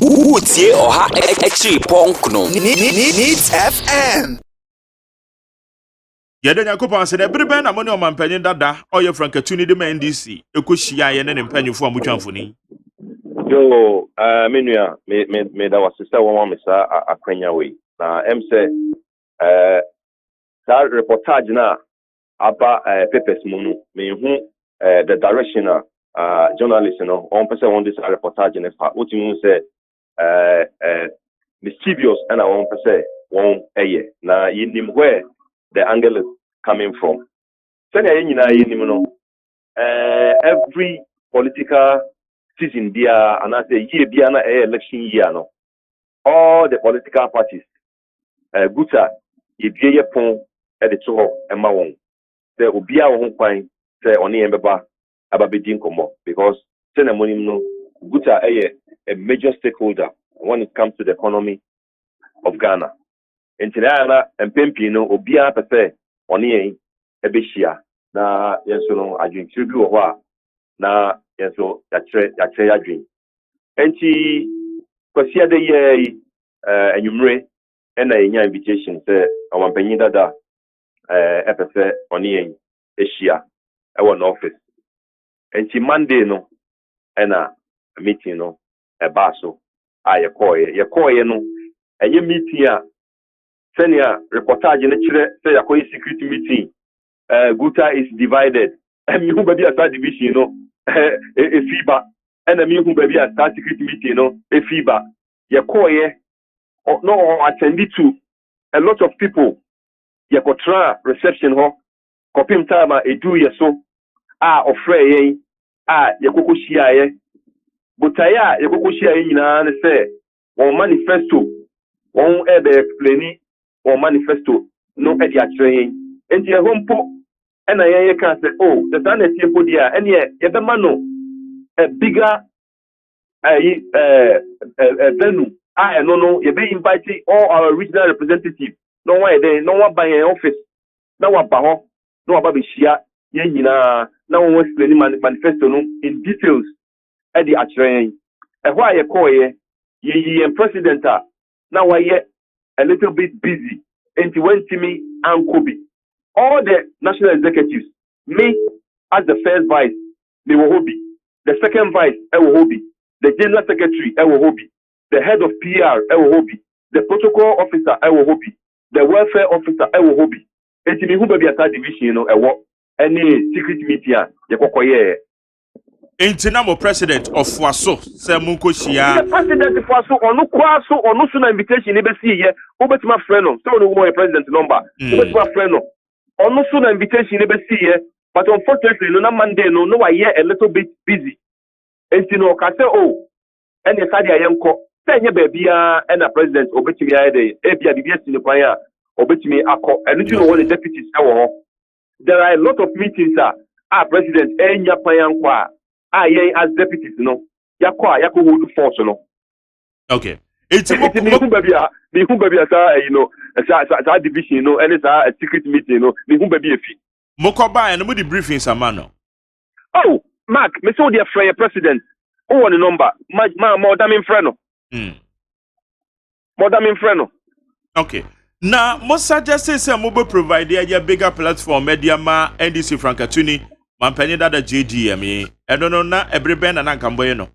Utie Oha Echi Ponkno Needs FM. Yɛda Nyankopɔn sɛ bere bɛn na mo ne ɔmanpanyin dada ɔyɛ Frankatuni de NDC ekohyia yɛ ne mpanyinfo a mutwa mfoni. Yo, menua me da wasisa wɔn me sa akwanya we. Na say that reportage na aba papers mu no me hu the direction journalist no on person want this reportage ne fa. What you say mischievous and I want say one na yinim where the angle is coming from. Every political season there, and I say year be an election year no. All the political parties, Guta, if ye pon at the toho and mawon. There will be our home point, say only embeba ababidin komo because money no Guta a major stakeholder when it comes to the economy of Ghana. Intinana and Pempino obia pese oni ebeshia na yenso no adwen tribu ho a na yenso yatre adwen enti kwasia de ye anwumre na yenya invitation say awampanyin dada epese oni ehia ewo no office enti Monday no na meeting no eba so ye koye no enye meeting a senior reportage in the chile say a security meeting. Guta is divided. And you baby a division, a FIBA. And a me who baby a security meeting, a FIBA. Yakoye no attended to a lot of people. Yakotra reception ho. Kopim tama a do ya so. Of Frey, Yakokushia. Butaya, Yakokushia in say one manifesto. One ever explaining. Or manifesto no edi atraying enti e hompo e na ye can say oh the time e tie podia ene ye be mano a bigger venue no ye be invite all our regional representatives no one there no one by office na wa ba ho no wa ba be hia ye nyina na won explain manifesto no in details edi atraying e ho aye ko ye president na wa ye a little bit busy. And went to me and Kobe. All the national executives, me as the first vice, they were hobby. The second vice, I will hobby. The general secretary, I will hobby. The head of PR, I will hobby. The protocol officer, I will hobby. The welfare officer, I will hobby. And to me, who be a third division, any secret media, the Intinamo president of Fwaso, Semunko Shia. The president of Fwaso, or no Kwaso, or no sooner invitation, never see here. Over to my friend, so no more president number. Over to my friend, or no sooner invitation, never see here. But unfortunately, no Monday, no, I hear a little bit busy. And you know, can say, oh, and the Sadia Yanko, send your baby and a president, over to me, ABS in the choir, over to me, and you know what the deputies are. There are a lot of meetings, president, and Yapayankwa. As deputies, no. Yakwa hold force, no. Okay. It's me who baby, as division, and it's a secret meeting, me who baby a fee. Mokoba and the briefing Samano. Oh, Mark, me saw the president. Oh, on the number. More than in freno. More than in freno. Okay. Now, most suggestions say mobile provide a bigger platform, media ma NDC Frankatuni. Mampany dada JGM I don't know na every band and Camboy no.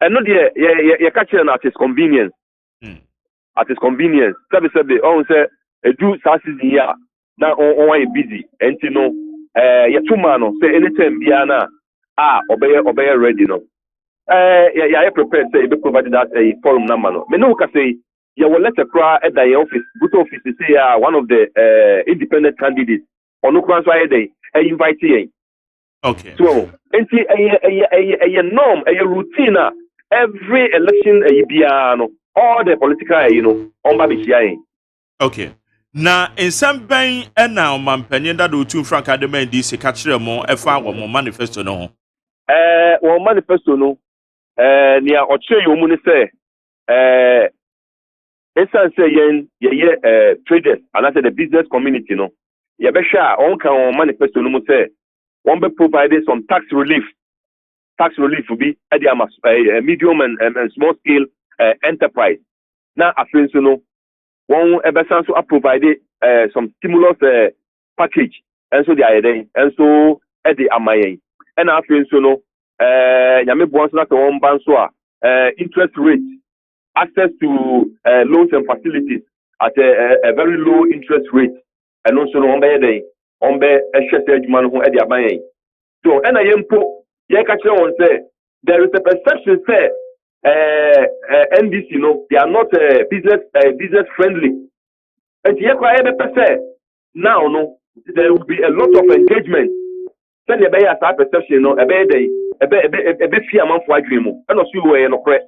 And no dear, you catch it at his convenience. At his convenience. Sabi say a do sassis here. Now on busy. And you know, two man say anytime Biana obey ready no. Yeah, prepared say be provided that a forum number no. Me no can say you will let a cry at the office, good office to say one of the independent candidates. Or no transfer day, invite you. Okay. So, a norm, a routine. Every election, all the political, on Babishia. Okay. Now, in some bay, and now, Mampany that do two Frank Adama DC catch them more, if I were more manifesto no. Well, manifesto no. Near Oche, you money say, it's saying, traders, and I said the business community, no. Yabesha, on can manifesto no say. One be provided some tax relief. Tax relief will be at the medium and small scale enterprise. Now, after so no, one ebesan so provide some stimulus package, and so the idea, and so at the amaye, and after so no, yami bonds na to one banswa interest rate, access to loans and facilities at a very low interest rate, and also no on be HSH man who at the amaye. So, and I am on say there is a perception say NDC, they are not business friendly. And now, there will be a lot of engagement. Send a better perception, a better day, a bit fear month for dream, and also you were no correct.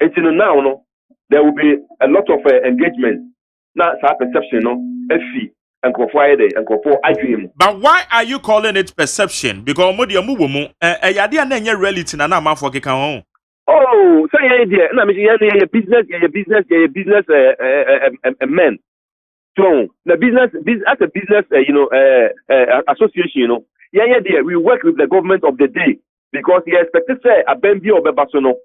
And now, there will be a lot of engagement. Now, perception, a fee. And go Friday and go for dream. But why are you calling it perception? Because modi amuwomu yade na enye reality na na amafo keka ho. Oh, so yeah idea. Na me your business men. So the business as a business association, yeah there we work with the government of the day because you expect to say abembi obebaso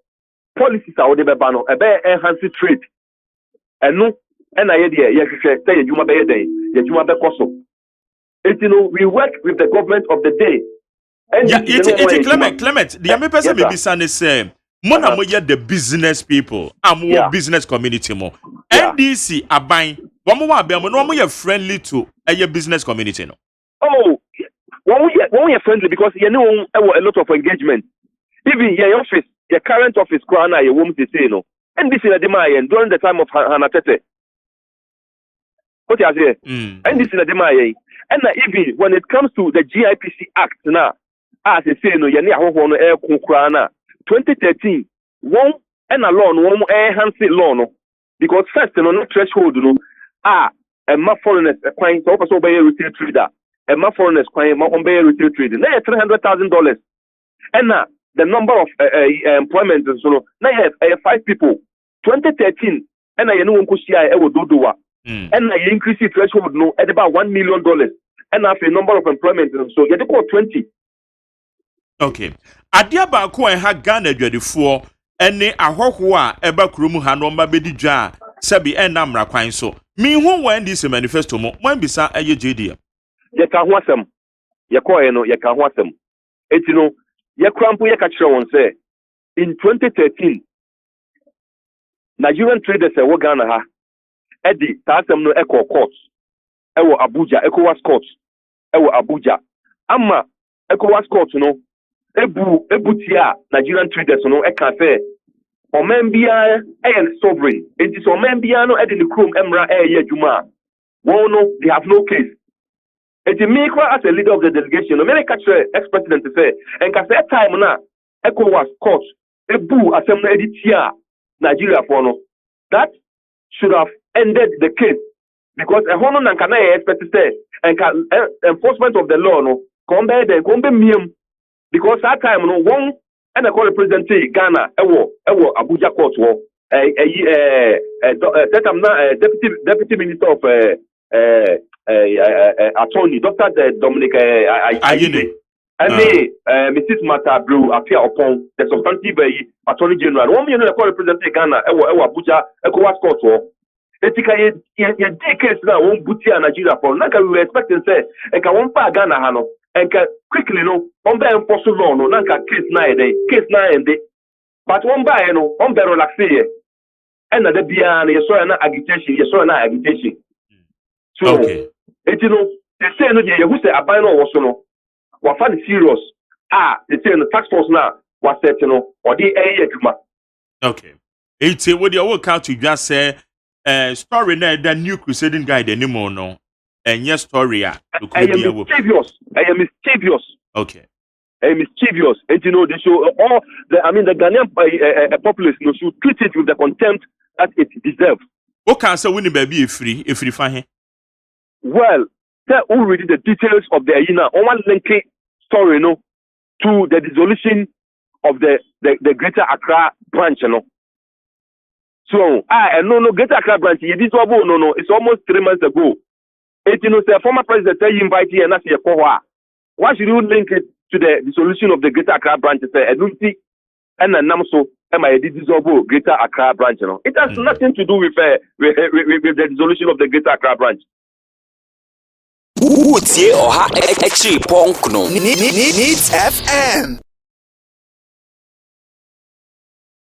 policies are odebeba no ebe enhance trade. And no and I idea yeah say you ma be day. We work with the government of the day. And Clement, the Ame person may be saying say, Mona moye the business people, business community mo. NDC abain, one more friendly to a business community no. Oh, one we are friendly because you know a lot of engagement. Even your office, your current office, Kwana, your woman to say no. NDC na demand during the time of Hannah Tete. What you say? And this is the demand. And even when it comes to the GIPC Act now, as I say, no, you need to air Kukrana 2013, one and alone, one enhance law, no, because first, no threshold, no, a ma foreigners acquiring also by a retail trader, a ma foreigners acquiring on by a retail trader, now $300,000. And now the number of employment, so now you have 5 people, 2013, and I know I will do. And I increase the threshold no at about $1 million. And after a number of employment, so you have 20. Okay. Adia ba ko en ha Ghana dwadefo ene ahọhọ a eba kurom ha no mba bedi dwa sebi enna mra kwan so. Mi hu wan dis manifesto mo wan bisa eye JD. Ye ka ho asem. Ye ko no ye ka ho asem. Eti no ye krampo ye ka kire won say in 2013 Nigerian traders e wo Ghana ha Eddie, Tasam no Echo Court, Ewo Abuja, ECOWAS Court, Ewo Abuja. Ama ECOWAS Court no, Ebutia, Nigerian traders no, Ekafe, Omembia, sovereign. It is Omembia no Eddie Krum Emra Juma. Well, no, they have no case. It is me as a leader of the delegation, no, many catch ex-president to say, and can say time na ECOWAS Court, Ebu Assembly Editia, Nigeria for no. That should have ended the case because a honor and can I expect to say and enforcement of the law no come because that time no one and I call the president Ghana ewo Abuja court war deputy minister of attorney Dr. Dominic Ayine and Mrs. Mata Brew appear upon the substantive attorney general. 1 million call the president Ghana ewo Abuja ECOWAS court war. Etika ye case na won butia Nigeria for na we expecting say e ka won pa Ghana ha no and quickly no on be enforce law no na case na ende but one by no on be relax here and na bia na yeso na agitation so okay eti no they say no ye who say aban no wo so no wa fa serious they say no tax force na wa set no or the adwuma. Okay eti we dey work out to just say story na the new crusading guide anymore no and yes story I am mischievous. Okay. I am mischievous. And you know they show all the the Ghanaian populace should treat it with the contempt that it deserves. What can say when baby free fine? Well, tell already the details of the one linking story no to the dissolution of the Greater Accra branch no. So, no, Greater Accra branch, it's almost 3 months ago. The former president said you invite you and that's your cohort. Why should you link it to the dissolution of the Greater Accra branch? And then Namso, dissolve Greater Accra branch. You know, it has nothing to do with the dissolution of the Greater Accra branch. Needs FM.